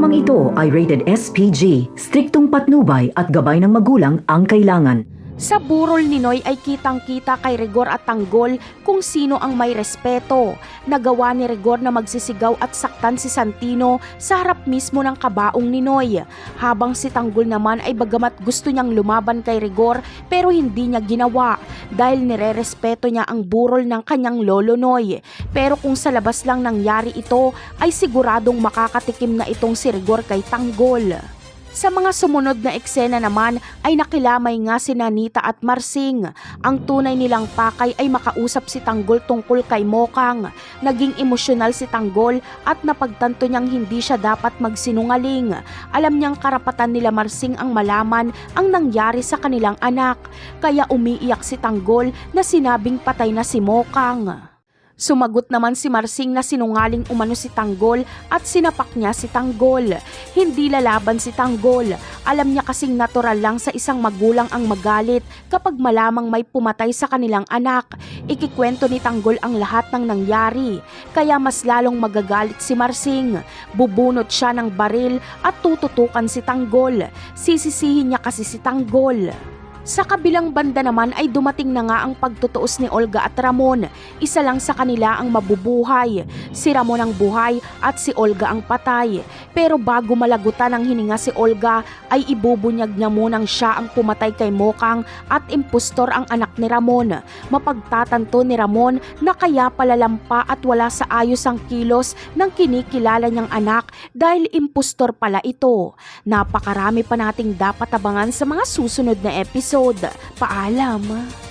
Programang ito ay rated SPG, striktong patnubay at gabay ng magulang ang kailangan. Sa burol ni Noy ay kitang-kita kay Rigor at Tanggol kung sino ang may respeto. Nagawa ni Rigor na magsisigaw at saktan si Santino sa harap mismo ng kabaong ni Noy. Habang si Tanggol naman ay bagamat gusto niyang lumaban kay Rigor pero hindi niya ginawa dahil nire-respeto niya ang burol ng kanyang lolo Noy. Pero kung sa labas lang nangyari ito ay siguradong makakatikim na itong si Rigor kay Tanggol. Sa mga sumunod na eksena naman ay nakilamay nga si Nanita at Marsing. Ang tunay nilang pakay ay makausap si Tanggol tungkol kay Mokang. Naging emosyonal si Tanggol at napagtanto niyang hindi siya dapat magsinungaling. Alam niyang karapatan nila Marsing ang malaman ang nangyari sa kanilang anak. Kaya umiiyak si Tanggol na sinabing patay na si Mokang. Sumagot naman si Marsing na sinungaling umano si Tanggol at sinapak niya si Tanggol. Hindi lalaban si Tanggol. Alam niya kasing natural lang sa isang magulang ang magalit kapag malamang may pumatay sa kanilang anak. Ikikwento ni Tanggol ang lahat ng nangyari. Kaya mas lalong magagalit si Marsing. Bubunot siya ng baril at tututukan si Tanggol. Sisisihin niya kasi si Tanggol. Sa kabilang banda naman ay dumating na nga ang pagtutuos ni Olga at Ramon. Isa lang sa kanila ang mabubuhay. Si Ramon ang buhay at si Olga ang patay. Pero bago malagutan ng hininga si Olga ay ibubunyag niya munang siya ang pumatay kay Mokang at impostor ang anak ni Ramon. Mapagtatanto ni Ramon na kaya pala lampa at wala sa ayos ang kilos ng kinikilala niyang anak dahil impostor pala ito. Napakarami pa nating dapat abangan sa mga susunod na episode. Paalam!